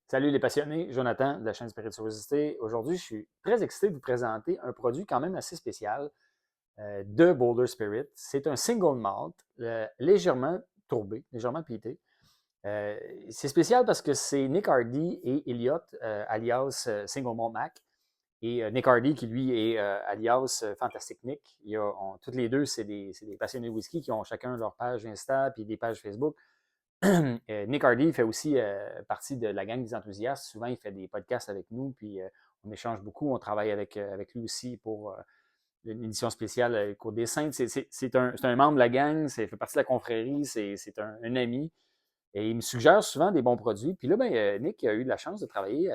Salut les passionnés, Jonathan de la chaîne Spirituosité. Aujourd'hui, je suis très excité de vous présenter un produit quand même assez spécial de Boulder Spirit. C'est un single malt légèrement tourbé, légèrement peaté. Euh, c'est spécial parce que c'est Nick Hardy et Elliot, alias Single Malt Mac. Et Nick Hardy, qui lui est alias Fantastic Nick. Toutes les deux, c'est des passionnés de whisky qui ont chacun leur page Insta puis des pages Facebook. Nick Hardy fait aussi partie de la gang des enthousiastes. Souvent, il fait des podcasts avec nous, puis on échange beaucoup. On travaille avec lui aussi pour une édition spéciale Côte des Saintes. C'est un membre de la gang, c'est fait partie de la confrérie, c'est un ami. Et il me suggère souvent des bons produits. Puis là, ben, Nick a eu de la chance de travailler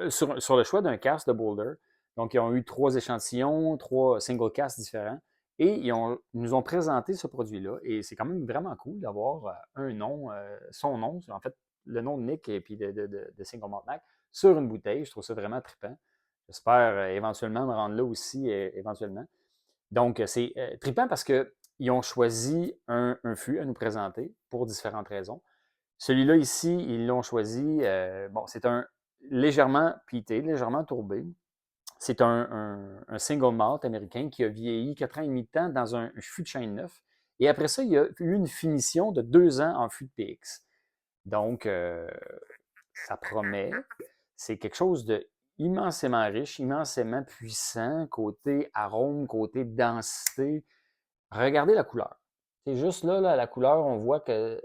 sur le choix d'un cast de Boulder. Donc, ils ont eu 3 échantillons, 3 single casts différents. Et ils nous ont présenté ce produit-là. Et c'est quand même vraiment cool d'avoir un nom, son nom, en fait, le nom de Nick et puis de Single Malt Mac sur une bouteille. Je trouve ça vraiment trippant. J'espère éventuellement me rendre là aussi, éventuellement. Donc, c'est trippant parce qu'ils ont choisi un fût à nous présenter pour différentes raisons. Celui-là ici, ils l'ont choisi. Bon, c'est un légèrement peaté, légèrement tourbé. C'est un single malt américain qui a vieilli 4 ans et demi de temps dans un fût de chêne neuf. Et après ça, il y a eu une finition de 2 ans en fût de PX. Donc, ça promet. C'est quelque chose de immensément riche, immensément puissant, côté arôme, côté densité. Regardez la couleur. C'est juste là, la couleur, on voit que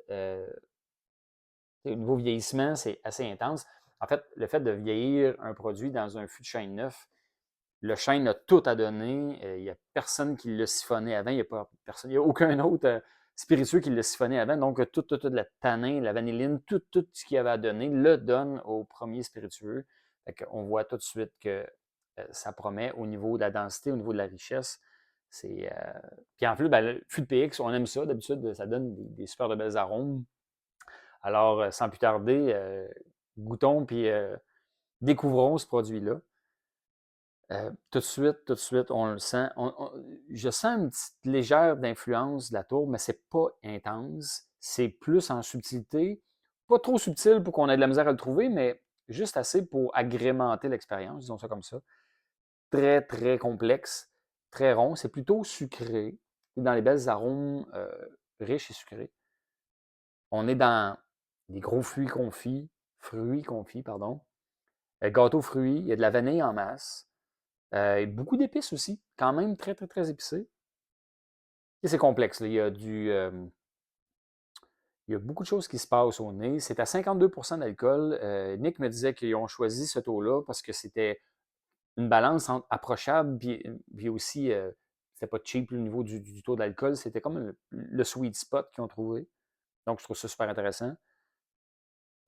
au niveau vieillissement, c'est assez intense. En fait, le fait de vieillir un produit dans un fût de chêne neuf, le chêne a tout à donner. Il n'y a personne qui l'a siphonné avant. Il n'y a pas personne, il y a aucun autre spiritueux qui l'a siphonné avant. Donc, tout de la tanin, la vanilline, tout ce qu'il y avait à donner le donne au premier spiritueux. On voit tout de suite que ça promet au niveau de la densité, au niveau de la richesse. Puis en plus, ben, le fût de PX, on aime ça. D'habitude, ça donne des super de belles arômes. Alors, sans plus tarder, goûtons puis découvrons ce produit-là. Tout de suite, on le sent. Je sens une petite légère d'influence de la tourbe, mais c'est pas intense. C'est plus en subtilité. Pas trop subtil pour qu'on ait de la misère à le trouver, mais juste assez pour agrémenter l'expérience, disons ça comme ça. Très, très complexe, très rond. C'est plutôt sucré, dans les belles arômes riches et sucrés. On est dans des gros fruits confits, pardon. Gâteau fruits, il y a de la vanille en masse. Beaucoup d'épices aussi, quand même très, très, très épicé. Et c'est complexe, là. Il y a beaucoup de choses qui se passent au nez. C'est à 52% d'alcool. Nick me disait qu'ils ont choisi ce taux-là parce que c'était une balance entre approchable, puis aussi, c'était pas cheap au niveau du taux d'alcool. C'était comme le sweet spot qu'ils ont trouvé. Donc, je trouve ça super intéressant.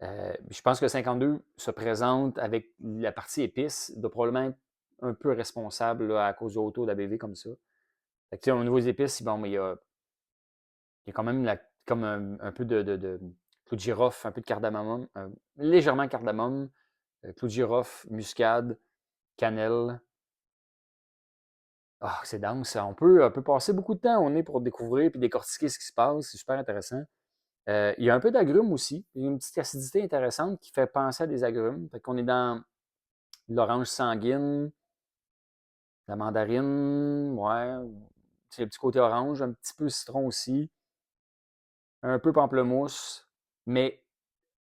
Je pense que 52 se présente avec la partie épice, doit probablement être un peu responsable là, à cause du haut taux d'ABV comme ça. Fait que, au niveau des épices, bon, mais il y a quand même comme un peu de clou de girofle, un peu de cardamome, légèrement cardamome, clou de girofle, muscade, cannelle. Ah, c'est dense. On peut passer beaucoup de temps au nez pour découvrir et décortiquer ce qui se passe. C'est super intéressant. Il y a un peu d'agrumes aussi. Il y a une petite acidité intéressante qui fait penser à des agrumes. Fait qu'on est dans l'orange sanguine, la mandarine, ouais. C'est le petit côté orange, un petit peu citron aussi, un peu pamplemousse, mais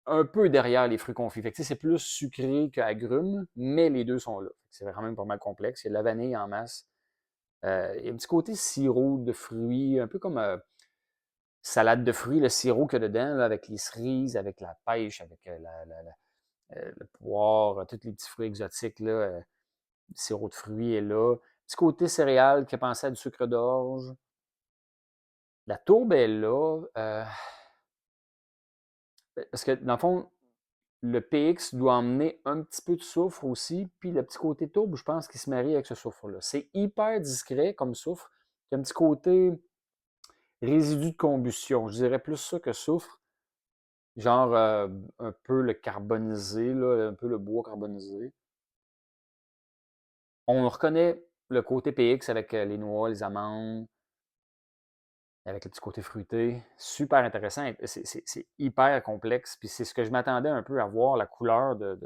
un peu derrière les fruits confits. Fait que, c'est plus sucré qu'agrumes, mais les deux sont là. C'est vraiment pas mal complexe. Il y a de la vanille en masse. Il y a un petit côté sirop de fruits, un peu comme salade de fruits, le sirop qu'il y a dedans, là, avec les cerises, avec la pêche, avec le poire, tous les petits fruits exotiques, là, le sirop de fruits est là. Petit côté céréales qui a pensé à du sucre d'orge. La tourbe est là. Parce que dans le fond, le PX doit emmener un petit peu de soufre aussi, puis le petit côté tourbe, je pense qu'il se marie avec ce soufre-là. C'est hyper discret comme soufre. Il y a un petit côté résidu de combustion. Je dirais plus ça que soufre. Genre un peu le carbonisé, là, un peu le bois carbonisé. On reconnaît le côté PX avec les noix, les amandes. avec le petit côté fruité. Super intéressant. C'est hyper complexe. Puis c'est ce que je m'attendais un peu à voir, la couleur de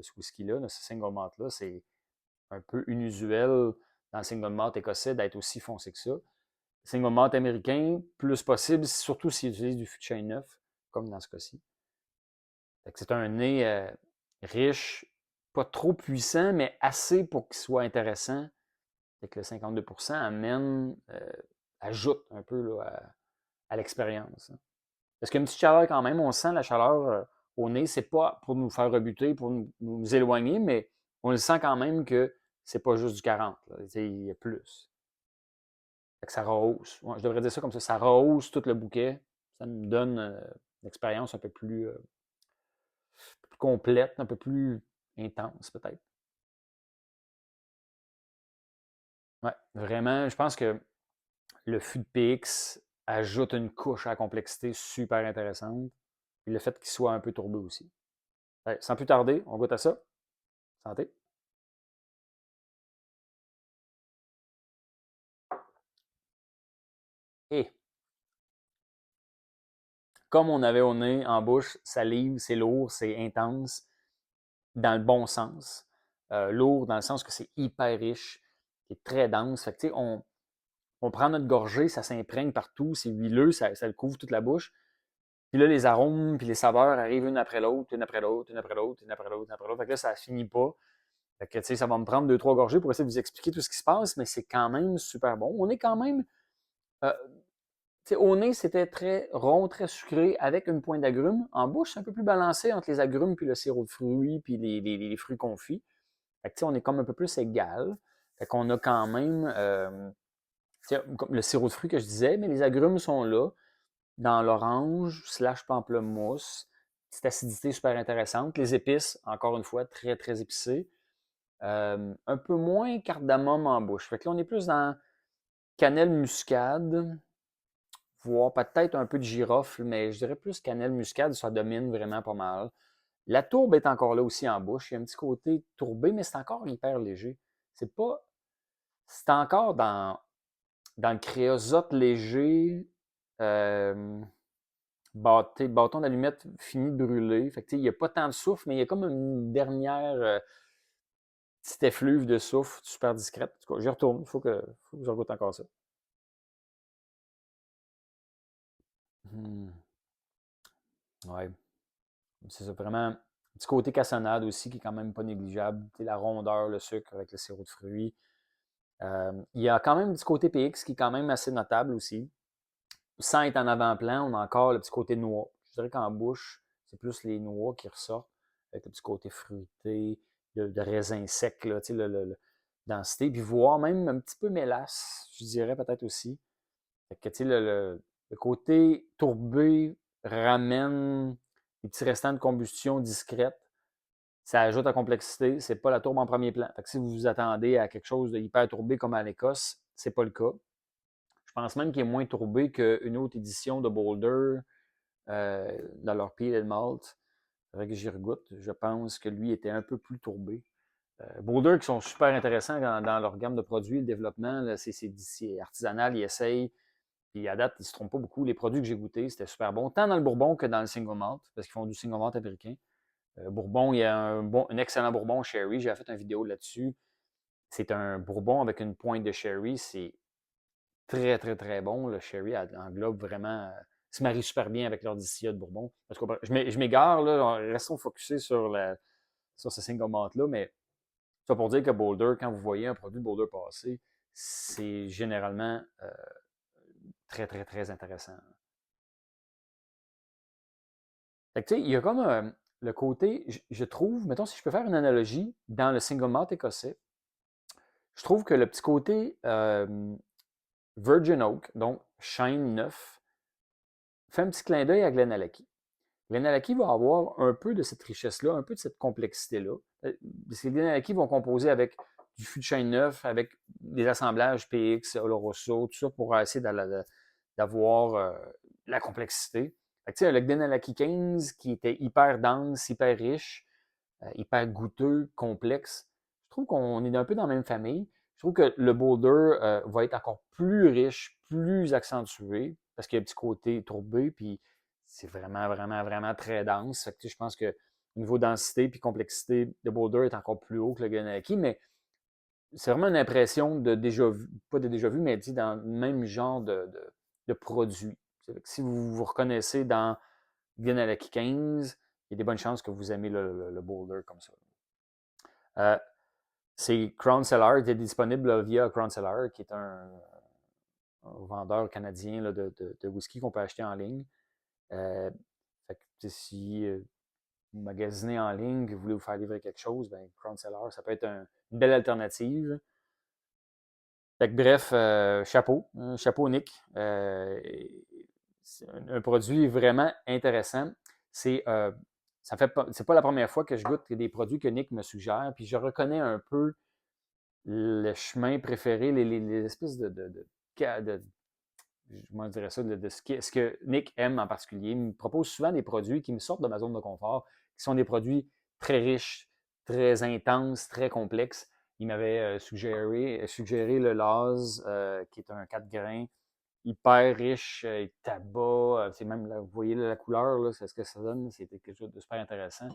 ce whisky-là, de ce single malt-là. C'est un peu inusuel dans le single malt écossais d'être aussi foncé que ça. Single malt américain, plus possible, surtout s'ils utilisent du fût de chêne neuf, comme dans ce cas-ci. C'est un nez riche, pas trop puissant, mais assez pour qu'il soit intéressant. Fait que le 52% ajoute un peu là, à l'expérience. Parce qu'il y a une petite chaleur quand même, on sent la chaleur au nez, c'est pas pour nous faire rebuter, pour nous éloigner, mais on le sent quand même que c'est pas juste du 40. Là. Il y a plus. Fait que ça rehausse. Ouais, je devrais dire ça comme ça rehausse tout le bouquet. Ça nous donne une expérience un peu plus complète, un peu plus intense peut-être. Ouais, vraiment, je pense que le fût de PX ajoute une couche à la complexité super intéressante. Et le fait qu'il soit un peu tourbé aussi. Ouais, sans plus tarder, on goûte à ça. Santé. Et comme on avait au nez, en bouche, salive, c'est lourd, c'est intense, dans le bon sens. Lourd dans le sens que c'est hyper riche, c'est très dense. Fait que, on prend notre gorgée, ça s'imprègne partout, c'est huileux, ça le couvre toute la bouche. Puis là, les arômes puis les saveurs arrivent une après l'autre, une après l'autre, une après l'autre, une après l'autre, une après l'autre. Fait que là, ça finit pas. Fait que, ça va me prendre 2-3 gorgées pour essayer de vous expliquer tout ce qui se passe, mais c'est quand même super bon. On est quand même. Euh, au nez, c'était très rond, très sucré, avec une pointe d'agrumes. En bouche, c'est un peu plus balancé entre les agrumes puis le sirop de fruits puis les fruits confits. Fait que, on est comme un peu plus égal. Fait qu'on a quand même comme le sirop de fruits que je disais, mais les agrumes sont là, dans l'orange slash pamplemousse. Petite acidité super intéressante. Les épices, encore une fois, très, très épicées. Un peu moins cardamome en bouche. Fait que là, on est plus dans cannelle muscade, voire peut-être un peu de girofle, mais je dirais plus cannelle muscade, ça domine vraiment pas mal. La tourbe est encore là aussi en bouche. Il y a un petit côté tourbé, mais c'est encore hyper léger. C'est pas. C'est encore dans le créosote léger, bâton d'allumette fini de brûler. Fait que, il n'y a pas tant de souffle, mais il y a comme une dernière petite effluve de souffle super discrète. En tout cas, j'y retourne. Faut que je goûte encore ça. Hmm. Ouais, c'est ça. Vraiment, un petit côté cassonade aussi qui est quand même pas négligeable. La rondeur, le sucre avec le sirop de fruits. Il y a quand même un petit côté PX qui est quand même assez notable aussi. Sans être en avant-plan, on a encore le petit côté noix. Je dirais qu'en bouche, c'est plus les noix qui ressortent, avec le petit côté fruité, de raisin sec, là, densité. Puis voire même un petit peu mélasse, je dirais peut-être aussi. Fait que, le côté tourbé ramène des petits restants de combustion discrète. Ça ajoute à la complexité. C'est pas la tourbe en premier plan. Fait que si vous vous attendez à quelque chose de hyper tourbé comme à l'Écosse, c'est pas le cas. Je pense même qu'il est moins tourbé qu'une autre édition de Boulder dans leur Pale Malt. Avec j'y regoute. Je pense que lui était un peu plus tourbé. Boulder qui sont super intéressants dans leur gamme de produits, le développement, c'est artisanal, ils essayent. Puis à date, ils ne se trompent pas beaucoup. Les produits que j'ai goûtés, c'était super bon, tant dans le bourbon que dans le single malt, parce qu'ils font du single malt américain. Bourbon, il y a un excellent bourbon sherry. J'ai fait une vidéo là-dessus. C'est un bourbon avec une pointe de sherry. C'est très, très, très bon. Le sherry englobe vraiment. Se marie super bien avec leur distillat de bourbon. Parce que je m'égare, là. Restons focusés sur ce single malt-là. Mais ça pour dire que Boulder, quand vous voyez un produit de Boulder passer, c'est généralement très, très, très intéressant. Fait que, il y a comme le côté, je trouve, mettons, si je peux faire une analogie, dans le single malt écossais, je trouve que le petit côté Virgin Oak, donc chêne neuf, fait un petit clin d'œil à Glenallachie. Glenallachie va avoir un peu de cette richesse-là, un peu de cette complexité-là. Parce que Glenallachie vont composer avec du fût de chêne neuf, avec des assemblages PX, Oloroso, tout ça pour essayer d'avoir la complexité. Fait que, le Glenallachie 15 qui était hyper dense, hyper riche, hyper goûteux, complexe, je trouve qu'on est un peu dans la même famille. Je trouve que le Boulder va être encore plus riche, plus accentué, parce qu'il y a un petit côté tourbé, puis c'est vraiment, vraiment, vraiment très dense. Fait que, je pense que au niveau densité puis complexité, le Boulder est encore plus haut que le Ganaki, mais c'est vraiment une impression de déjà vu, pas de déjà vu, mais dit dans le même genre de produit. Si vous vous reconnaissez dans Ganalaki 15, il y a des bonnes chances que vous aimez le Boulder comme ça. C'est Crown Cellar, il est disponible via Crown Cellar, qui est un vendeur canadien là, de whisky qu'on peut acheter en ligne. Fait que, si vous magasinez en ligne, que vous voulez vous faire livrer quelque chose, ben, Crown Cellar, ça peut être une belle alternative. Fait que, bref, chapeau Nick. C'est un produit vraiment intéressant. C'est pas la première fois que je goûte des produits que Nick me suggère, puis je reconnais un peu le chemin préféré, les espèces comment je dirais ça, ce que Nick aime en particulier. Il me propose souvent des produits qui me sortent de ma zone de confort, qui sont des produits très riches, très intenses, très complexes. Il m'avait suggéré le Laz, qui est un 4 grains, hyper riche, tabac, c'est même, là, vous voyez là, la couleur, là, c'est ce que ça donne, c'était quelque chose de super intéressant.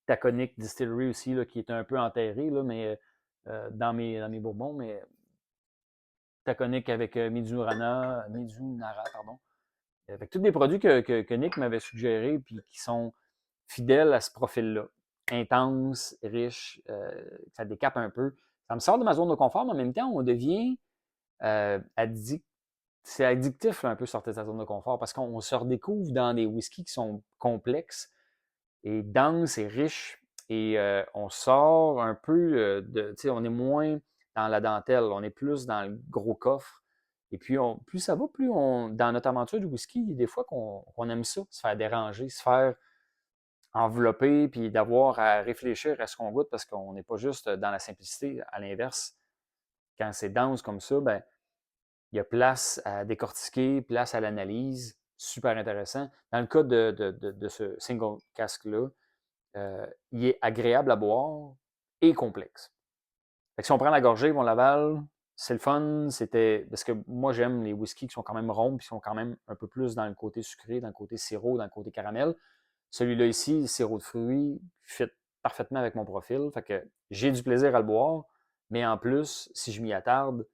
Taconic Distillery aussi, là, qui est un peu enterré, là, mais dans mes bourbons, mais Taconic avec Mizunara, pardon. Avec tous des produits que Nick m'avait suggérés puis qui sont fidèles à ce profil-là. Intense, riche, ça décape un peu. Ça me sort de ma zone de confort, mais en même temps, on devient addict. C'est addictif là, un peu sortir de sa zone de confort parce qu'on se redécouvre dans des whiskies qui sont complexes et denses et riches. Et on sort un peu tu sais, on est moins dans la dentelle, on est plus dans le gros coffre. Et puis, plus ça va, plus dans notre aventure du whisky, il y a des fois qu'on aime ça, se faire déranger, se faire envelopper, puis d'avoir à réfléchir à ce qu'on goûte parce qu'on n'est pas juste dans la simplicité. À l'inverse, quand c'est dense comme ça, ben, il y a place à décortiquer, place à l'analyse. Super intéressant. Dans le cas de ce single casque-là, il est agréable à boire et complexe. Fait que si on prend la gorgée, on l'avale, c'est le fun. Parce que moi, j'aime les whiskies qui sont quand même ronds, puis qui sont quand même un peu plus dans le côté sucré, dans le côté sirop, dans le côté caramel. Celui-là ici, sirop de fruits, fit parfaitement avec mon profil. Fait que j'ai du plaisir à le boire, mais en plus, si je m'y attarde,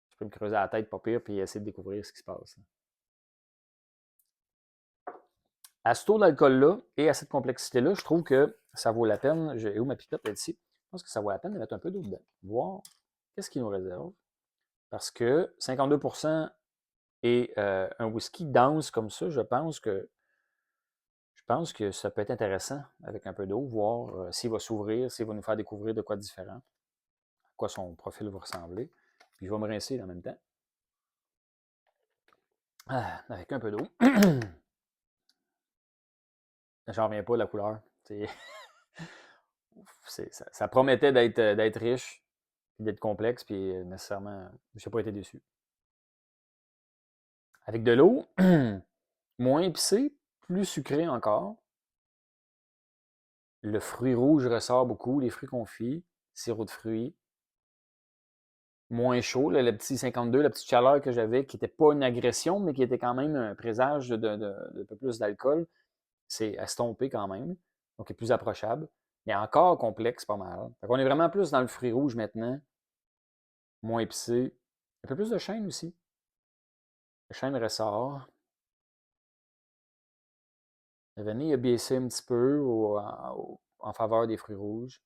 je peux me creuser la tête pas pire puis essayer de découvrir ce qui se passe. À ce taux d'alcool-là et à cette complexité-là, je trouve que ça vaut la peine. J'ai où ma pipette est ici? Je pense que ça vaut la peine de mettre un peu d'eau dedans. Voir qu'est-ce qu'il nous réserve. Parce que 52% et un whisky dense comme ça, je pense que ça peut être intéressant avec un peu d'eau, voir s'il va s'ouvrir, s'il va nous faire découvrir de quoi de différent, à quoi son profil va ressembler. Puis je vais me rincer en même temps. Avec un peu d'eau. J'en reviens pas de la couleur. Ça promettait d'être riche, puis d'être complexe, puis nécessairement, je n'ai pas été déçu. Avec de l'eau, moins épicé, plus sucré encore. Le fruit rouge ressort beaucoup, les fruits confits, sirop de fruits. Moins chaud, là, le petit 52, la petite chaleur que j'avais, qui n'était pas une agression, mais qui était quand même un présage de peu plus d'alcool. C'est estompé quand même, donc il est plus approchable, mais encore complexe pas mal. On est vraiment plus dans le fruit rouge maintenant, moins épicé. Un peu plus de chêne aussi. Le chêne ressort. La vanille a baissé un petit peu en faveur des fruits rouges.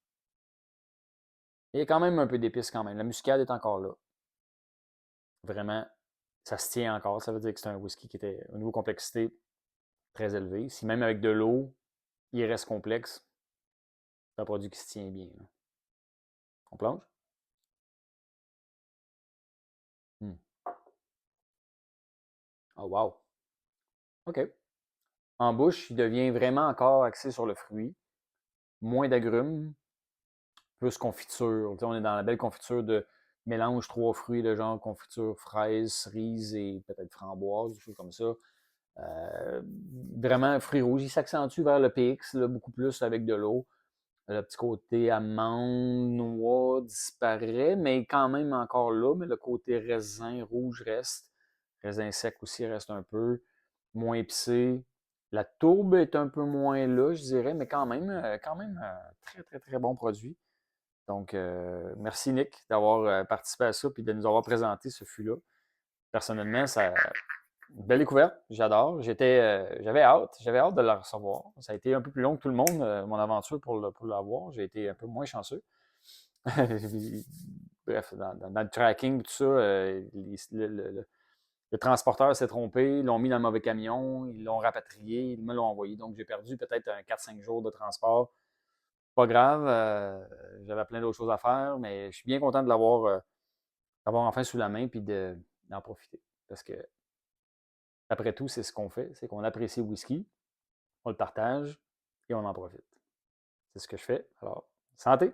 Il y a quand même un peu d'épices quand même. La muscade est encore là. Vraiment, ça se tient encore. Ça veut dire que c'est un whisky qui était au niveau complexité très élevé. Si même avec de l'eau, il reste complexe, c'est un produit qui se tient bien. Là. On plonge? Hmm. Oh wow! OK. En bouche, il devient vraiment encore axé sur le fruit. Moins d'agrumes, plus confiture. On est dans la belle confiture de mélange trois fruits de genre confiture fraise, cerise et peut-être framboise, des choses comme ça. Vraiment fruits rouges. Il s'accentue vers le PX, là, beaucoup plus avec de l'eau. Le petit côté amande, noix disparaît, mais quand même encore là, mais le côté raisin rouge reste. Raisin sec aussi reste un peu. Moins épicé. La tourbe est un peu moins là, je dirais, mais quand même très, très, très bon produit. Donc, merci Nick d'avoir participé à ça et de nous avoir présenté ce fût-là. Personnellement, ça, une belle découverte, j'adore. J'avais hâte de la recevoir. Ça a été un peu plus long que tout le monde, mon aventure pour l'avoir. J'ai été un peu moins chanceux. Bref, dans le tracking, tout ça, le transporteur s'est trompé, ils l'ont mis dans le mauvais camion, ils l'ont rapatrié, ils me l'ont envoyé. Donc, j'ai perdu peut-être un 4-5 jours de transport. Pas grave, j'avais plein d'autres choses à faire, mais je suis bien content de l'avoir enfin sous la main et d'en profiter. Parce que après tout, c'est ce qu'on fait, c'est qu'on apprécie le whisky, on le partage et on en profite. C'est ce que je fais. Alors, santé!